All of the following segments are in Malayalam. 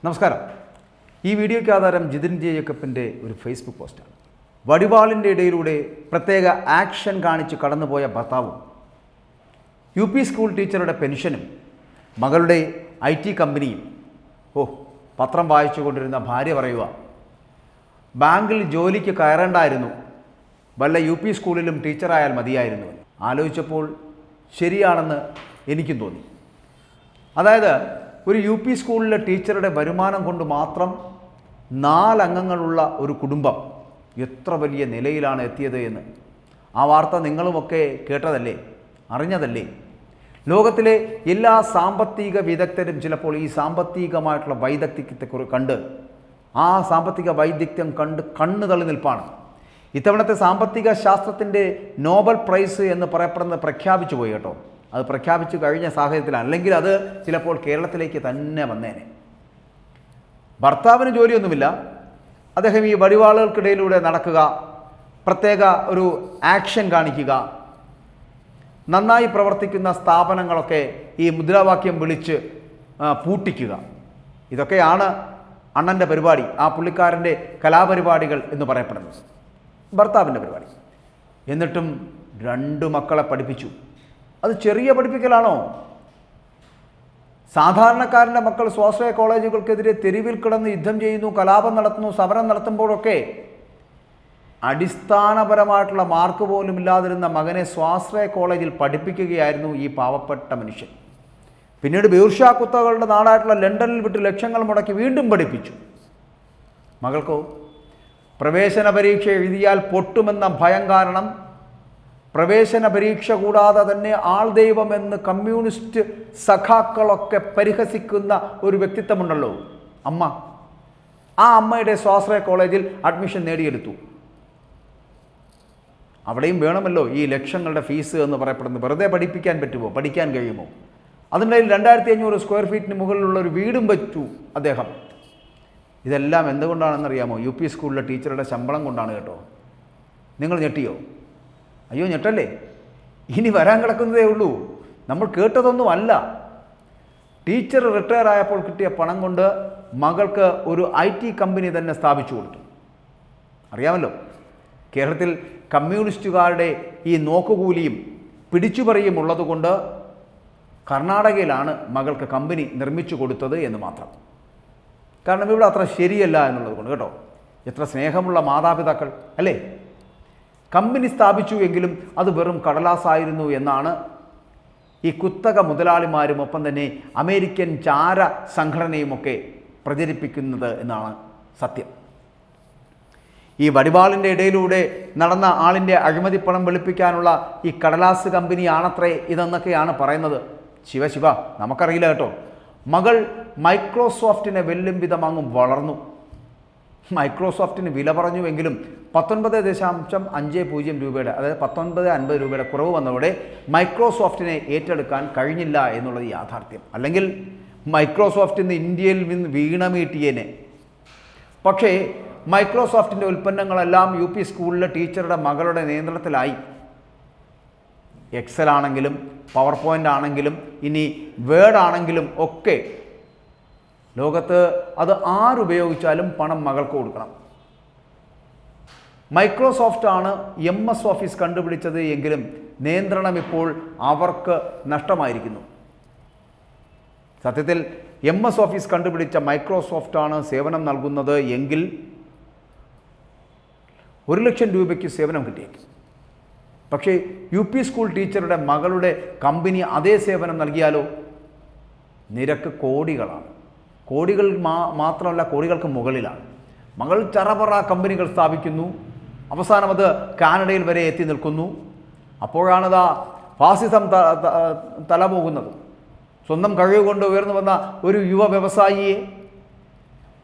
നമസ്കാരം. ഈ വീഡിയോയ്ക്ക് ആധാരം ജിതിൻ ജേക്കബിൻ്റെ ഒരു ഫേസ്ബുക്ക് പോസ്റ്റാണ്. വടിവാളിൻ്റെ ഇടയിലൂടെ പ്രത്യേക ആക്ഷൻ കാണിച്ച് കടന്നുപോയ ഭർത്താവും UP സ്കൂൾ ടീച്ചറുടെ പെൻഷനും മകളുടെ IT കമ്പനിയും. പത്രം വായിച്ചു കൊണ്ടിരുന്ന ഭാര്യ പറയുക, ബാങ്കിൽ ജോലിക്ക് കയറേണ്ടായിരുന്നു, വല്ല UP സ്കൂളിലും ടീച്ചറായാൽ മതിയായിരുന്നു. ആലോചിച്ചപ്പോൾ ശരിയാണെന്ന് എനിക്കും തോന്നി. അതായത് ഒരു UP സ്കൂളിലെ ടീച്ചറുടെ വരുമാനം കൊണ്ട് മാത്രം 4 അംഗങ്ങളുള്ള ഒരു കുടുംബം എത്ര വലിയ നിലയിലാണ് എത്തിയത് എന്ന് ആ വാർത്ത നിങ്ങളുമൊക്കെ കേട്ടതല്ലേ, അറിഞ്ഞതല്ലേ? ലോകത്തിലെ എല്ലാ സാമ്പത്തിക വിദഗ്ധരും ചിലപ്പോൾ ഈ സാമ്പത്തികമായിട്ടുള്ള വൈദഗ്ധ്യത്തെക്കുറിച്ച് കണ്ട് ആ സാമ്പത്തിക വൈദഗ്ധ്യം കണ്ട് കണ്ണു തള്ളി നിൽപ്പാണ്. ഇത്തവണത്തെ സാമ്പത്തിക ശാസ്ത്രത്തിൻ്റെ നോബൽ പ്രൈസ് എന്ന് പറയപ്പെടുന്നത് പ്രഖ്യാപിച്ചു പോയി കേട്ടോ. അത് പ്രഖ്യാപിച്ചു കഴിഞ്ഞ സാഹചര്യത്തിലാണ്, അല്ലെങ്കിൽ അത് ചിലപ്പോൾ കേരളത്തിലേക്ക് തന്നെ വന്നേനെ. ഭർത്താവിന് ജോലിയൊന്നുമില്ല, അദ്ദേഹം ഈ വടിവാളുകൾക്കിടയിലൂടെ നടക്കുക, പ്രത്യേക ഒരു ആക്ഷൻ കാണിക്കുക, നന്നായി പ്രവർത്തിക്കുന്ന സ്ഥാപനങ്ങളൊക്കെ ഈ മുദ്രാവാക്യം വിളിച്ച് പൂട്ടിക്കുക. ഇതൊക്കെയാണ് അണ്ണൻ്റെ പരിപാടി, ആ പുള്ളിക്കാരൻ്റെ കലാപരിപാടികൾ എന്ന് പറയപ്പെടുന്നത്, ഭർത്താവിൻ്റെ പരിപാടി. എന്നിട്ടും 2 മക്കളെ പഠിപ്പിച്ചു. അത് ചെറിയ പഠിപ്പിക്കലാണോ? സാധാരണക്കാരൻ്റെ മക്കൾ സ്വാശ്രയ കോളേജുകൾക്കെതിരെ തെരുവിൽ കിടന്ന് യുദ്ധം ചെയ്യുന്നു, കലാപം നടത്തുന്നു, സമരം നടത്തുമ്പോഴൊക്കെ അടിസ്ഥാനപരമായിട്ടുള്ള മാർക്ക് പോലും ഇല്ലാതിരുന്ന മകനെ സ്വാശ്രയ കോളേജിൽ പഠിപ്പിക്കുകയായിരുന്നു ഈ പാവപ്പെട്ട മനുഷ്യൻ. പിന്നീട് ബീർഷാ കുത്തകളുടെ നാടായിട്ടുള്ള ലണ്ടനിൽ വിട്ട് ലക്ഷങ്ങൾ മുടക്കി വീണ്ടും പഠിപ്പിച്ചു. മകൾക്കോ പ്രവേശന പരീക്ഷ എഴുതിയാൽ പൊട്ടുമെന്ന ഭയം കാരണം പ്രവേശന പരീക്ഷ കൂടാതെ തന്നെ ആൾദൈവമെന്ന് കമ്മ്യൂണിസ്റ്റ് സഖാക്കളൊക്കെ പരിഹസിക്കുന്ന ഒരു വ്യക്തിത്വമുണ്ടല്ലോ, അമ്മ. ആ അമ്മയുടെ സ്വാശ്രയ കോളേജിൽ അഡ്മിഷൻ നേടിയെടുത്തു. അവിടെയും വേണമല്ലോ ഈ ലക്ഷങ്ങളുടെ ഫീസ് എന്ന് പറയപ്പെടുന്നത്. വെറുതെ പഠിപ്പിക്കാൻ പറ്റുമോ? പഠിക്കാൻ കഴിയുമോ? അതിനിടയിൽ 2500 സ്ക്വയർ ഫീറ്റിന് മുകളിലുള്ള ഒരു വീടും വെച്ചു അദ്ദേഹം. ഇതെല്ലാം എന്തുകൊണ്ടാണെന്നറിയാമോ? UP സ്കൂളിലെ ടീച്ചറുടെ ശമ്പളം കൊണ്ടാണ് കേട്ടോ. നിങ്ങൾ ഞെട്ടിയോ? അയ്യോ, ഞെട്ടല്ലേ? ഇനി വരാൻ കിടക്കുന്നതേ ഉള്ളൂ. നമ്മൾ കേട്ടതൊന്നും അല്ല. ടീച്ചർ റിട്ടയർ ആയപ്പോൾ കിട്ടിയ പണം കൊണ്ട് മകൾക്ക് ഒരു IT കമ്പനി തന്നെ സ്ഥാപിച്ചു കൊടുത്തു. അറിയാമല്ലോ, കേരളത്തിൽ കമ്മ്യൂണിസ്റ്റുകാരുടെ ഈ നോക്കുകൂലിയും പിടിച്ചുപറിയും ഉള്ളതുകൊണ്ട് കർണാടകയിലാണ് മകൾക്ക് കമ്പനി നിർമ്മിച്ചു കൊടുത്തത് എന്ന് മാത്രം. കാരണം ഇവിടെ അത്ര ശരിയല്ല എന്നുള്ളത് കൊണ്ട് കേട്ടോ. എത്ര സ്നേഹമുള്ള മാതാപിതാക്കൾ അല്ലേ? കമ്പനി സ്ഥാപിച്ചു എങ്കിലും അത് വെറും കടലാസായിരുന്നു എന്നാണ് ഈ കുത്തക മുതലാളിമാരും ഒപ്പം തന്നെ അമേരിക്കൻ ചാര സംഘടനയുമൊക്കെ പ്രചരിപ്പിക്കുന്നത് എന്നാണ് സത്യം. ഈ വടിവാളിൻ്റെ ഇടയിലൂടെ നടന്ന ആളിൻ്റെ അഴിമതിപ്പണം വെളുപ്പിക്കാനുള്ള ഈ കടലാസ് കമ്പനിയാണത്രേ ഇതെന്നൊക്കെയാണ് പറയുന്നത്. ശിവ നമുക്കറിയില്ല കേട്ടോ. മകൾ മൈക്രോസോഫ്റ്റിനെ വെല്ലും വിധം അങ്ങ് വളർന്നു. മൈക്രോസോഫ്റ്റിന് വില പറഞ്ഞുവെങ്കിലും 19.50 രൂപയുടെ, അതായത് 19.50 രൂപയുടെ കുറവ് വന്നതോടെ മൈക്രോസോഫ്റ്റിനെ ഏറ്റെടുക്കാൻ കഴിഞ്ഞില്ല എന്നുള്ളത് യാഥാർത്ഥ്യം. അല്ലെങ്കിൽ മൈക്രോസോഫ്റ്റ് ഇന്ന് ഇന്ത്യയിൽ നിന്ന് വീണമീട്ടിയേനെ. പക്ഷേ മൈക്രോസോഫ്റ്റിൻ്റെ ഉൽപ്പന്നങ്ങളെല്ലാം UP സ്കൂളിലെ ടീച്ചറുടെ മകളുടെ നിയന്ത്രണത്തിലായി. എക്സൽ ആണെങ്കിലും പവർ പോയിൻ്റ് ആണെങ്കിലും ഇനി വേർഡ് ആണെങ്കിലും ഒക്കെ ലോകത്ത് അത് ആരുപയോഗിച്ചാലും പണം മകൾക്ക് കൊടുക്കണം. മൈക്രോസോഫ്റ്റ് ആണ് MS ഓഫീസ് കണ്ടുപിടിച്ചത് എങ്കിലും നിയന്ത്രണം ഇപ്പോൾ അവർക്ക് നഷ്ടമായിരിക്കുന്നു. സത്യത്തിൽ MS ഓഫീസ് കണ്ടുപിടിച്ച മൈക്രോസോഫ്റ്റ് ആണ് സേവനം നൽകുന്നത് എങ്കിൽ 1 ലക്ഷം രൂപയ്ക്ക് സേവനം കിട്ടിയേക്കും. പക്ഷേ UP സ്കൂൾ ടീച്ചറുടെ മകളുടെ കമ്പനി അതേ സേവനം നൽകിയാലോ? നിരക്ക് കോടികളാണ്. കോടികൾ മാത്രമല്ല, കോടികൾക്ക് മുകളിലാണ്. മകൾ ചറപറ കമ്പനികൾ സ്ഥാപിക്കുന്നു, അവസാനം അത് കാനഡയിൽ വരെ എത്തി നിൽക്കുന്നു. അപ്പോഴാണതാ ഫാസിസം തലപോകുന്നത്. സ്വന്തം കഴിവ് കൊണ്ട് ഉയർന്നു വന്ന ഒരു യുവ വ്യവസായിയെ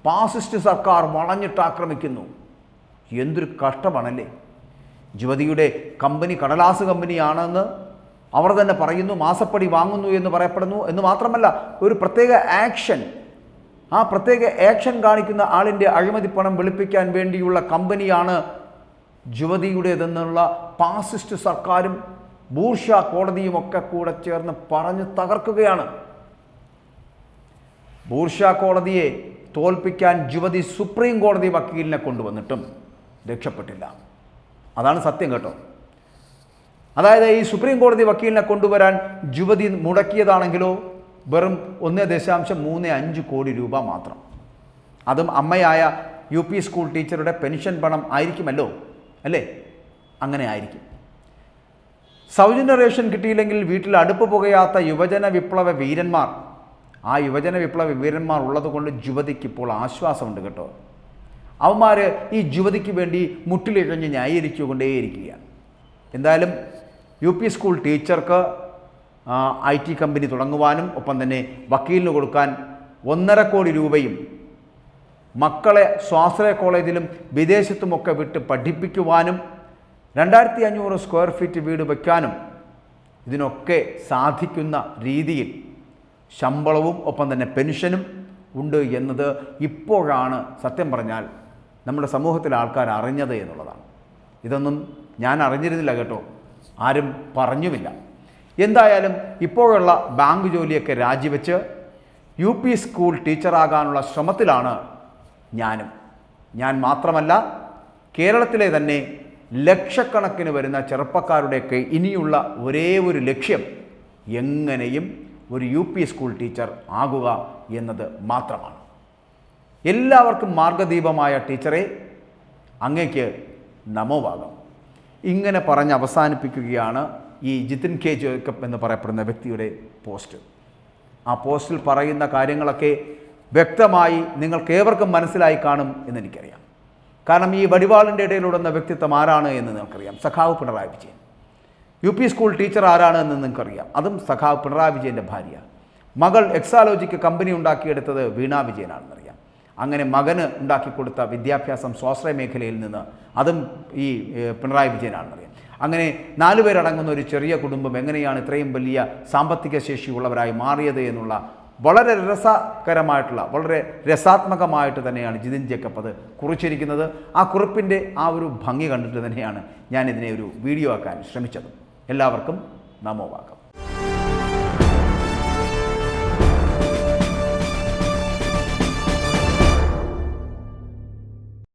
ഫാസിസ്റ്റ് സർക്കാർ വളഞ്ഞിട്ട് ആക്രമിക്കുന്നു. എന്തൊരു കഷ്ടമാണല്ലേ! യുവതിയുടെ കമ്പനി കടലാസ് കമ്പനിയാണെന്ന് അവർ തന്നെ പറയുന്നു, മാസപ്പടി വാങ്ങുന്നു എന്ന് പറയപ്പെടുന്നു. എന്ന് മാത്രമല്ല, ഒരു പ്രത്യേക ആക്ഷൻ, ആ പ്രത്യേക ആക്ഷൻ കാണിക്കുന്ന ആളിൻ്റെ അഴിമതിപ്പണം വെളുപ്പിക്കാൻ വേണ്ടിയുള്ള കമ്പനിയാണ് യുവതിയുടേതെന്നുള്ള ഫാസിസ്റ്റ് സർക്കാരും ബൂർഷാ കോടതിയുമൊക്കെ കൂടെ ചേർന്ന് പറഞ്ഞ് തകർക്കുകയാണ്. ബൂർഷാ കോടതിയെ തോൽപ്പിക്കാൻ യുവതി സുപ്രീം കോടതി വക്കീലിനെ കൊണ്ടുവന്നിട്ടും രക്ഷപ്പെട്ടില്ല. അതാണ് സത്യം കേട്ടോ. അതായത് ഈ സുപ്രീം കോടതി വക്കീലിനെ കൊണ്ടുവരാൻ യുവതി മുടക്കിയതാണെങ്കിലോ വെറും 1.35 കോടി രൂപ മാത്രം. അതും അമ്മയായ UP സ്കൂൾ ടീച്ചറുടെ പെൻഷൻ പണം ആയിരിക്കുമല്ലോ, അല്ലേ? അങ്ങനെ ആയിരിക്കും. സൗജന്യ റേഷൻ കിട്ടിയില്ലെങ്കിൽ വീട്ടിൽ അടുപ്പ് പുകയാത്ത യുവജന വിപ്ലവ വീരന്മാർ, ആ യുവജന വിപ്ലവ വീരന്മാർ ഉള്ളത് കൊണ്ട് യുവതിക്ക് ഇപ്പോൾ ആശ്വാസമുണ്ട് കേട്ടോ. അവന്മാർ ഈ യുവതിക്ക് വേണ്ടി മുട്ടിലിഴഞ്ഞ് ന്യായീകരിച്ചുകൊണ്ടേയിരിക്കുകയാണ്. എന്തായാലും UP സ്കൂൾ ടീച്ചർക്ക് IT കമ്പനി തുടങ്ങുവാനും ഒപ്പം തന്നെ വക്കീലിന് കൊടുക്കാൻ 1.5 കോടി രൂപയും മക്കളെ സ്വാശ്രയ കോളേജിലും വിദേശത്തുമൊക്കെ വിട്ട് പഠിപ്പിക്കുവാനും 2500 സ്ക്വയർ ഫീറ്റ് വീട് വയ്ക്കാനും ഇതിനൊക്കെ സാധിക്കുന്ന രീതിയിൽ ശമ്പളവും ഒപ്പം തന്നെ പെൻഷനും ഉണ്ട് എന്നത് ഇപ്പോഴാണ് സത്യം പറഞ്ഞാൽ നമ്മുടെ സമൂഹത്തിലെ ആൾക്കാർ അറിഞ്ഞത് എന്നുള്ളതാണ്. ഇതൊന്നും ഞാൻ അറിഞ്ഞിരുന്നില്ല കേട്ടോ, ആരും പറഞ്ഞുമില്ല. എന്തായാലും ഇപ്പോഴുള്ള ബാങ്ക് ജോലിയൊക്കെ രാജിവെച്ച് UP സ്കൂൾ ടീച്ചറാകാനുള്ള ശ്രമത്തിലാണ് ഞാനും. ഞാൻ മാത്രമല്ല, കേരളത്തിലെ തന്നെ ലക്ഷക്കണക്കിന് വരുന്ന ചെറുപ്പക്കാരുടെയൊക്കെ ഇനിയുള്ള ഒരേ ഒരു ലക്ഷ്യം എങ്ങനെയും ഒരു UP സ്കൂൾ ടീച്ചർ ആകുക എന്നത് മാത്രമാണ്. എല്ലാവർക്കും മാർഗദീപമായ ടീച്ചറെ, അങ്ങയ്ക്ക് നമോഭാഗം. ഇങ്ങനെ പറഞ്ഞ് അവസാനിപ്പിക്കുകയാണ് ഈ ജിതിൻ K ജേക്കബ് എന്ന് പറയപ്പെടുന്ന വ്യക്തിയുടെ പോസ്റ്റ്. ആ പോസ്റ്റിൽ പറയുന്ന കാര്യങ്ങളൊക്കെ വ്യക്തമായി നിങ്ങൾക്കേവർക്കും മനസ്സിലായി കാണും എന്നെനിക്കറിയാം. കാരണം ഈ വടിവാളിൻ്റെ ഇടയിലുടന്ന വ്യക്തിത്വം ആരാണ് എന്ന് നിങ്ങൾക്കറിയാം. സഖാവ് Pinarayi Vijayan. UP school teacher ആരാണ് എന്ന് നിങ്ങൾക്കറിയാം. അതും സഖാവ് പിണറായി വിജയൻ്റെ ഭാര്യ. മകൾ എക്സാലോജിക്ക് കമ്പനി ഉണ്ടാക്കിയെടുത്തത് വീണ വിജയനാണെന്നറിയാം. അങ്ങനെ മകന് ഉണ്ടാക്കിക്കൊടുത്ത വിദ്യാഭ്യാസം സ്വാശ്രയ മേഖലയിൽ നിന്ന് അതും ഈ പിണറായി വിജയനാണെന്നറിയാം. അങ്ങനെ 4 പേരടങ്ങുന്ന ഒരു ചെറിയ കുടുംബം എങ്ങനെയാണ് ഇത്രയും വലിയ സാമ്പത്തിക ശേഷിയുള്ളവരായി മാറിയത് എന്നുള്ള വളരെ രസകരമായിട്ടുള്ള, വളരെ രസാത്മകമായിട്ട് തന്നെയാണ് ജിതിൻ ജേക്കബ് അത് കുറിച്ചിരിക്കുന്നത്. ആ കുറിപ്പിൻ്റെ ആ ഒരു ഭംഗി കണ്ടിട്ട് തന്നെയാണ് ഞാനിതിനെ ഒരു വീഡിയോ ആക്കാൻ ശ്രമിച്ചത്. എല്ലാവർക്കും നമോവാകം.